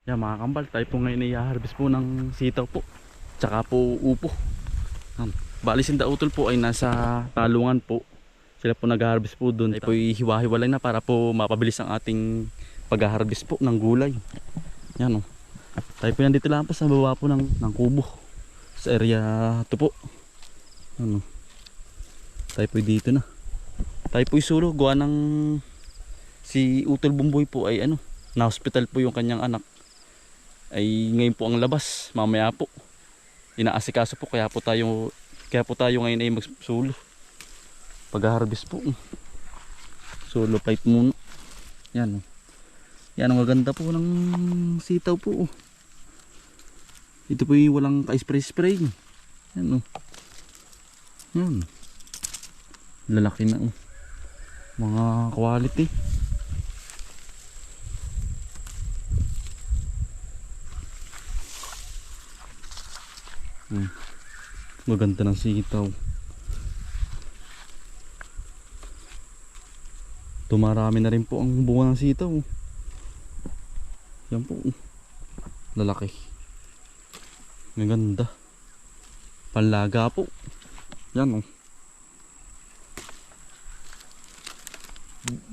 Yan mga kambal, tayo po ngayon i-harvest po ng sitaw po. Tsaka po upo. Bali sindautol po ay nasa talungan po. Sila po nag-harvest po doon. Tayo po ihiwa-hiwalay na para po mapabilis ang ating pag-harvest po ng gulay. Yan o. Tayo po yan dito lang po sa baba po ng kubo. Sa area to po. Yan o. Tayo po dito na. Tayo po isulo. Gawa ng si Utol Bumboy po ay ano, na hospital po yung kanyang anak. Ay ngayon po ang labas, mamaya po inaasikaso po, kaya po tayo ngayon ay magsulo pag-harvest po. Solo pipe muna. Yan o. Yan ang maganda po ng sitaw po. Ito po yung walang ka-spray. Yan o. Yan. Lalaki na o. Mga quality. Maganda ng sitaw. Tumarami na rin po ang bunga ng sitaw. Yan po. Lalaki. Maganda. Panlaga po. Yan o.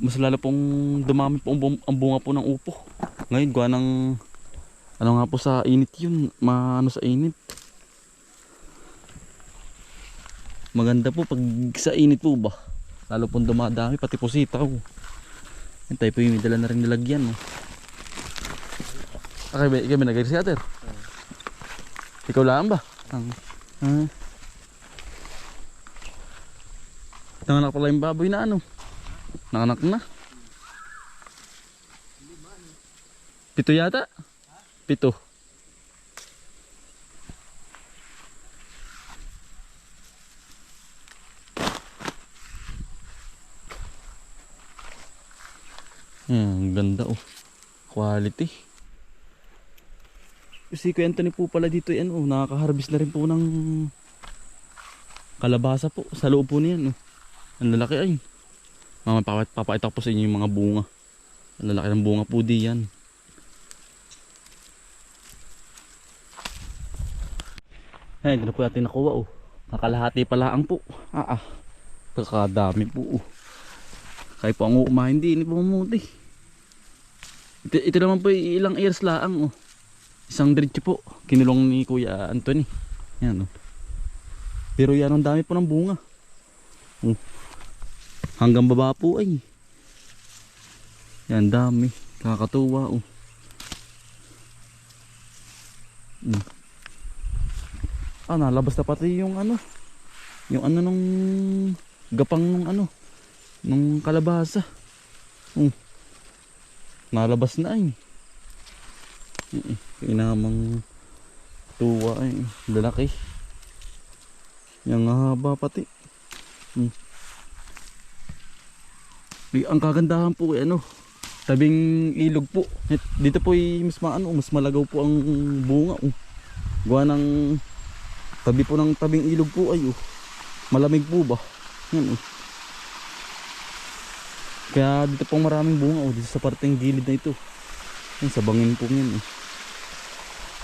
Mas lalo pong dumami po ang bunga po ng upo. Ngayon gawa ng ano nga po sa init yun. Maano sa init. Maganda po pag sa init po ba. Lalo pong dumadami pati po sitaw. Yan tayo po yung may dala na rin nilagyan. Okay ba? Ikaw may nag-air siya, ikaw lang ba? Nanganak pala yung baboy na ano. Nanganak na. 7 yata? 7. Ang ganda oh. Quality. Si Kuya Anthony po pala dito yan oh. Nakaka-harvest na rin po ng kalabasa po. Sa loob po niyan oh. Ang lalaki ay. Mamaya papakita ko po sa inyo yung mga bunga. Ang lalaki ng bunga po diyan. Ay, ganda po natin nakuha oh. Nakalahati pala ang po. Kakadami po oh. Kaya po ang uumahin din, hindi po mamuti. Ito naman po ilang years laang oh. Isang diretso po. Kinulong ni Kuya Anthony. Yan oh. Pero yan ang dami po ng bunga. Hanggang baba po ay. Yan dami. Kakatuwa oh. Nalabas na pati yung ano. Yung ano nung gapang nung ano. Nung kalabasa. Nalabas na ay. Kinamang tuwa ay. Lalaki. Yang haba pati. Ang kagandahan po ay ano. Tabing ilog po. Dito po ay mas maano, mas malagaw po ang bunga. Gawa ng tabi po ng tabing ilog po ay. Malamig po ba? Yan Kaya dito pong maraming bunga dito sa parteng gilid na ito. Yan, sa bangin po yan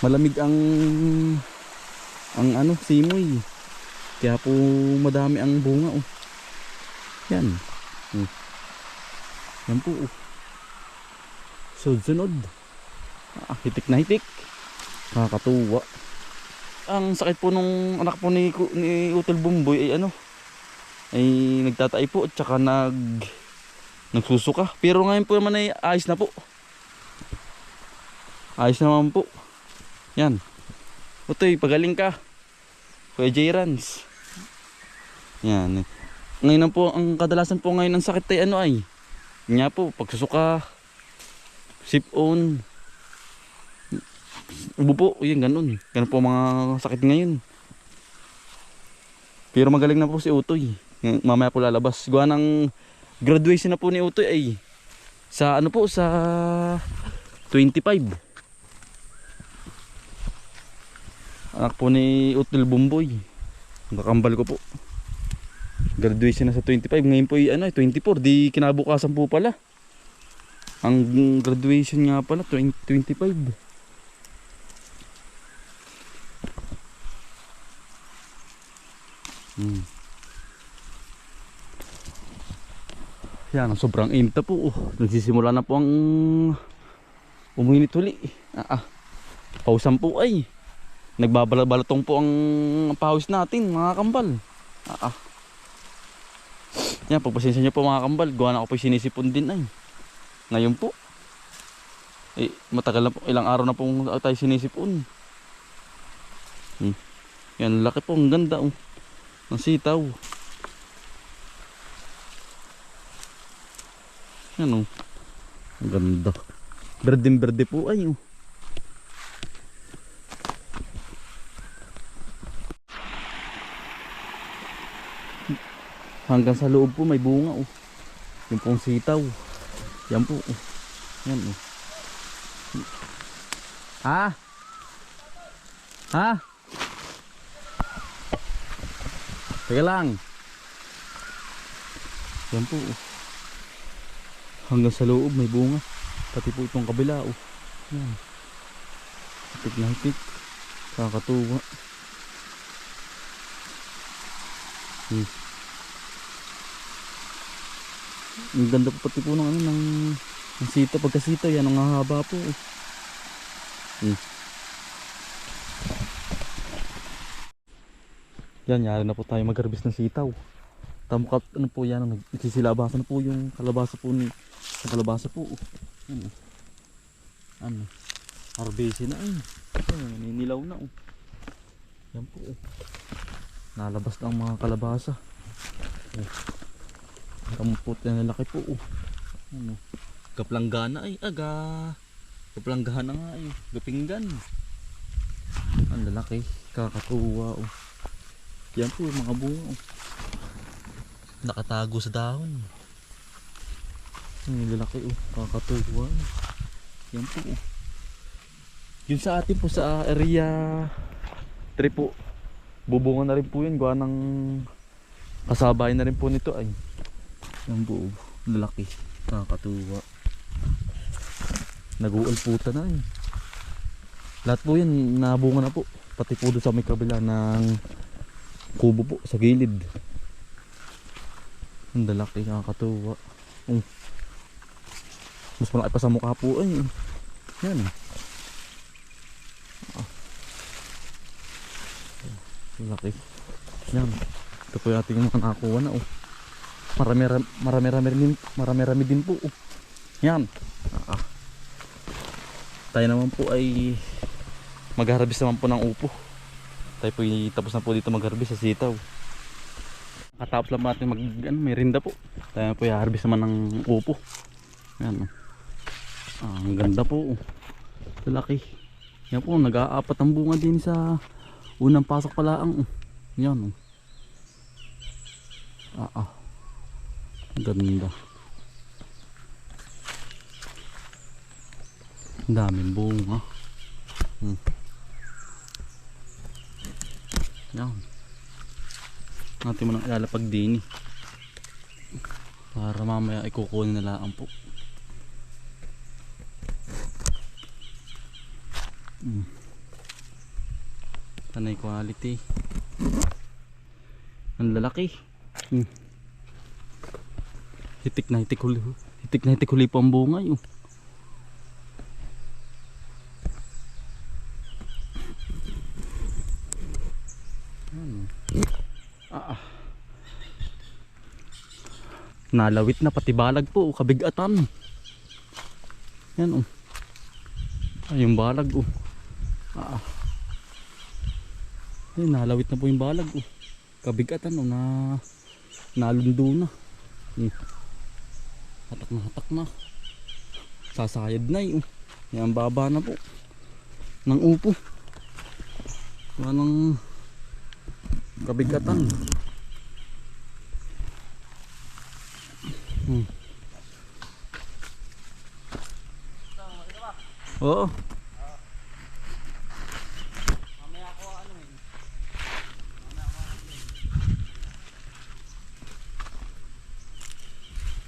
Malamig ang ano, simoy. Kaya po madami ang bunga Yan. Yan po Sunod. Hitik na hitik. Nakakatuwa. Ang sakit po nung anak po ni Utol Bumboy ay ano. Ay nagtatay po at saka nagsusuka. Pero ngayon po naman ay ayos na po. Ayos naman po. Yan. Utoy, pagaling ka. Kuya J-Rans. Yan. Ngayon po, ang kadalasan po ngayon ng sakit ay ano ay. Nga po, pagsusuka. Sip-on. Ubo po. Yan, ganun. Ganun po mga sakit ngayon. Pero magaling na po si Utoy. Mamaya po lalabas. Gawa ng graduation na po ni Utoy ay sa ano po, sa 25. Anak po ni Utol Bumboy. Nakambal ko po. Graduation na sa 25. Ngayon po ay ano, 24. Di kinabukasan po pala. Ang graduation nga pala 25. Yan, sobrang init na po. Nagsisimula na po ang uminit uli. Pausan po ay. Nagbabalatong po ang pawis natin mga kambal. Yan, pagpasensya nyo po mga kambal. Gawa na ako po sinisipon din ay. Ngayon po. Matagal na po. Ilang araw na po tayo sinisipon. Yan, laki po. Ang ganda ng sitaw. Yan ang ganda. Berdeng berde po ay. Hanggang sa loob po may bunga yung pong sitaw. Yan po. Yan Ha? Teka lang. Yan po. Hanggang sa loob may bunga. Pati po itong kabila Yan. Hitik na hitik. Kakatuwa. Ang ganda po pati po ng sitaw. Pagkasitaw yan ang haba po. Yan, yari na po tayo mag-harvest ng sitaw. Tamukat po yan, nagsisilabasan na po yung kalabasa po sa kalabasa po. Harvest na ninilaw na Yan po nalabas na ang mga kalabasa. Kampot na lalaki po Kaplanggana ay Kaplanggahan na nga Gapinggan. Ang lalaki, kakatuwa Yan po mga bunga nakatago sa dahon. Ang lalaki kakatuwa. Yan po Yun sa atin po sa area 3 po. Bubunga na rin po yun. Gawa ng kasabay na rin po nito ay. Yan po lalaki, kakatuwa. Nag-uulputan na Lahat po yan nabunga na po. Pati po doon sa may kabila ng kubo po sa gilid. Ang lalaki, nakakatuwa. Mas malaki pa sa mukha po ay. Yan lalaki. Yan, ito po yung ating mga nakakuha na marami din po Yan tayo naman po ay mag-harvest naman po ng upo. Tayo po tapos na po dito mag-harvest sa sitaw. Katapos lang natin merinda po. Tayo po i-harvest naman ng upo. Yan ang ganda po lalaki. Yan po, nag-aapat ang bunga din sa unang pasok pala yan ang ganda. Ang daming bunga. Yan. Natin mo nang ilalapag din para mamaya ikukunin na lang po. Panay quality. Ang lalaki. Hitik na hitik huli po ang bunga Nalawit na pati balag po, kabigatan. Yan yung balag nalawit na po yung balag kabigatan nalundo na. Hatak na sasayad na yan baba na po ng upo. Anong kabigatan. Oo. Mamaya ako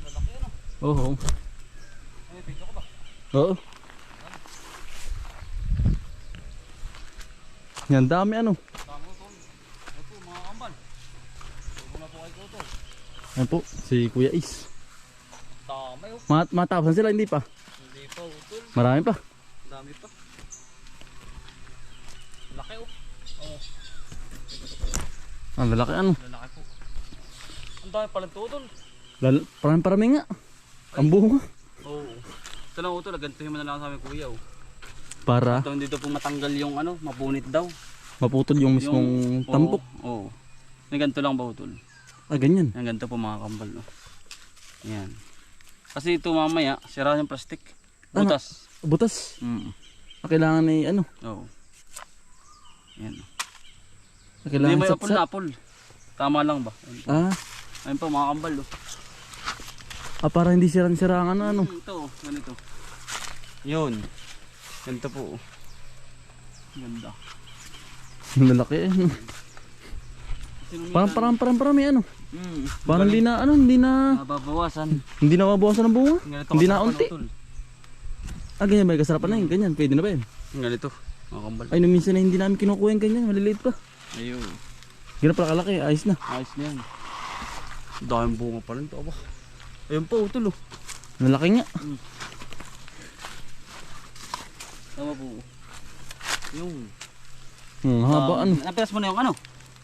Malaki Oo. Ay, picture ko ba? Oo. Yan dami Dami ito mga kambal. Ayan po, si Kuya Is. Dami oh. Matapasan sila, hindi pa? Hindi pa utol. Marami pa. Dami pa. Laki oh. Oh. Ang lalaki ano. Lalaki po. Ang dami palang tutol. Parami nga. Ang bunga. Oo. Ito lang utol, gantuhin mo na lang sa aming kuya oh. Para Ito hindi ito po matanggal yung ano, mapunit daw. maputol yung mismong tampok. Oo. May ganito lang ba utol? Ah, ganyan. Yan ganito po mga kambal no. Yan. Kasi ito mamaya, sira yung plastic. Butas. Butas. Mm. Kailangan ay ano. Oo. Yan. Hindi Kailangan may apple na sat-sat. apple. Tama lang ba? Ayun po. Ah, Ayun po mga kambal oh. para hindi sirang-sira ang ano. Ito, ganito. Yun. Ganito po. Ganda. Ang lalaki eh. Parang parami ano. Parang hindi na Nababawasan. hindi na mabawasan ang bunga. Ganito Hindi na kasarapan, unti. utol. Ah, ganyan ba? Kasarapan na yun. Ganyan. Pwede na ba yun? Ganito. Mga kambal. Ay, nung minsan na hindi namin kinukuha yung ganyan. Maliliit pa. Ayun. Ganyan pala kalaki. Ayos na. Ayos na yan. Daming bunga pa rin ito. Aba. Ayun po, utol oh. Malaki nga. Tama po. Yung. Haba ano. Napilas mo na yung ano?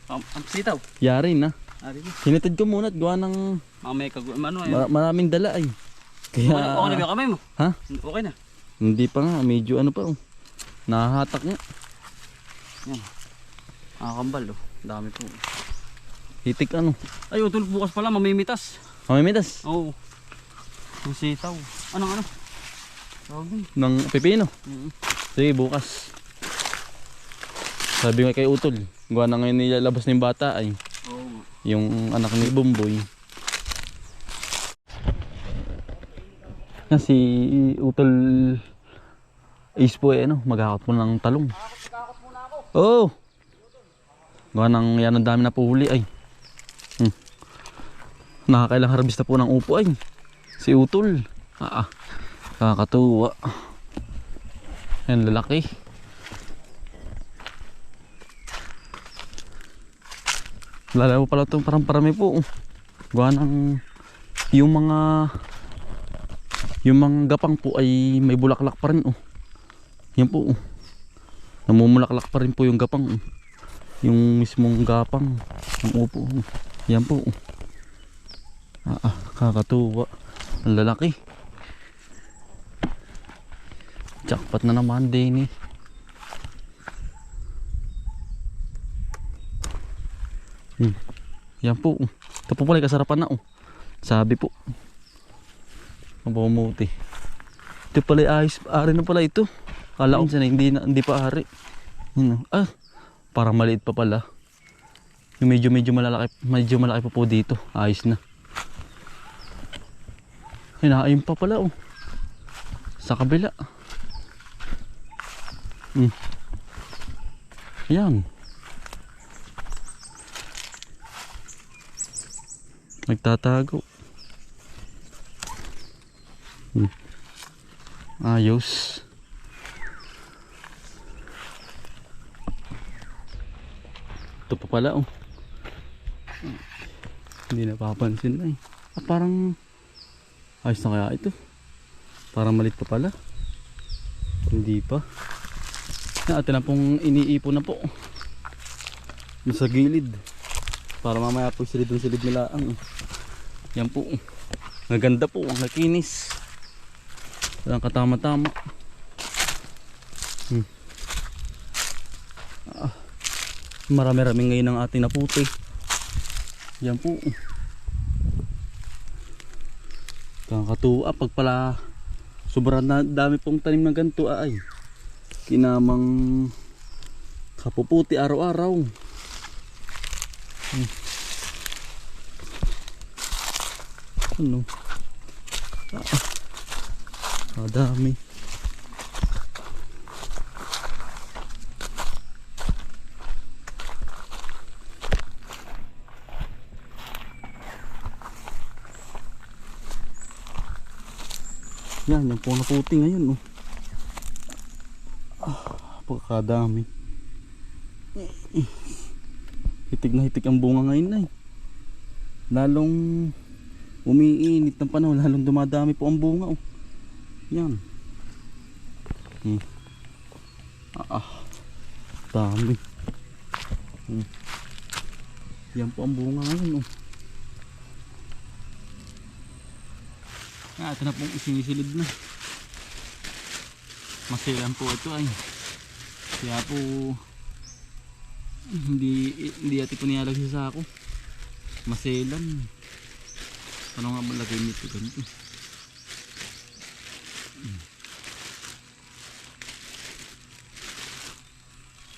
Ang sitaw. Yari na. Ari na. Hinatid ko muna at gawa ng Mamaya ano ayun. maraming dala ay. Kaya Okay na ba yung kamay mo? Ha? Okay na. Hindi pa nga. Medyo ano pa oh. Nahahatak nga. Yan. Kambal oh. Dami po. Hitik ano. Ay, utol bukas pala mamimitas. Mamimitas. Oo. Yung sitaw. Anong ano? Tawag yun. Ng pepino. Mm-hmm. Sige, bukas. Sabi nga kay Utol, gawa na ngayon nilalabas na yung bata ay Oo. yung anak ni Bumboy. Yan si Utol Ace po eh, ano, maghakot mo ng talong. Kakot muna ako. Oo! Oh! Gawa ng yan ang dami na puhuli ay. Nakakailang harvest na po ng upo ay. Si Utol. Kakatuwa. Yan, lalaki. Lalaw pala itong parang parami po. Gawa ng yung mga gapang po ay may bulaklak pa rin. Yan po. Namumulaklak pa rin po yung gapang. Yung mismong gapang ng upo. Yan po. Kakatuwa. Ang lalaki. Jackpot na naman din eh. Yan po. Ito po pala kasarapan na oh. Sabi po. Mabuti. Ito pala ayos. Ari na pala ito. Kala ko sana hindi pa ari. Yun, parang maliit pa pala. Yung medyo malaki pa po dito. Ayos na. Ayun pa pala oh. Sa kabila. Ayan. Nagtatago. Ayos. Ito pa pala oh. Hindi napapansin na eh. Parang ayos na kaya ito. Parang malit pa pala. Hindi pa. Atin na pong iniipon na po. Sa gilid. Para mamaya po silid nila ang. Yan po. Maganda po. Ang nakinis. Walang katama-tama. Marami-rami ngayon ang ating naputi. Yan po. Kakatuwa pag pala sobrang dami pong tanim na ganito ay kinamang kapuputi araw-araw. Ano? Dami. Yan, yung puno puti ngayon oh. Pagkakadami. Hitig na hitig ang bunga ngayon ay. lalong umiinit ng panahon, lalong dumadami po ang bunga oh. Yan. Dami. Yan po ang bunga ngayon oh. Ito na pong isinisilid na. Masilan po ito ay. Kaya po hindi ati po niyalagay sa sako. Masilan. Ano nga malagay nito ganito?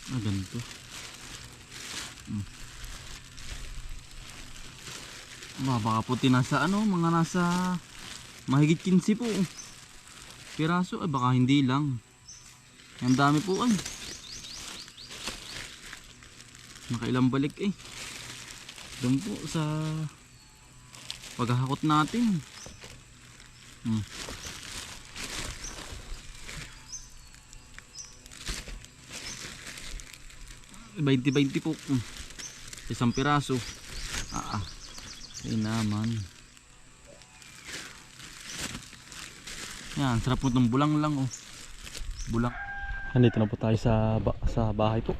Ganito. Baka puti nasa mga nasa mahigit 15 po. Piraso ay baka hindi lang. Ang dami po ay. Nakailang balik eh. Doon po sa paghahakot natin. 20-20 po. Isang piraso. Ay naman. Yan, sarap po itong bulang lang oh. Bulang. Nandito na po tayo sa bahay po.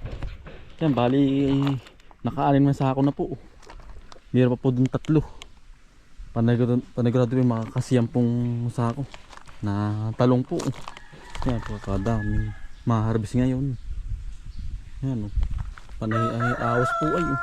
Yan, bali nakaalin man sa ako na po. Meron pa po dun 3. Panigurado yung makakasiyam pong sako na talong po. Yan po, kadaming ma-harvest ngayon. Yan oh. Panay ay awas po ay oh.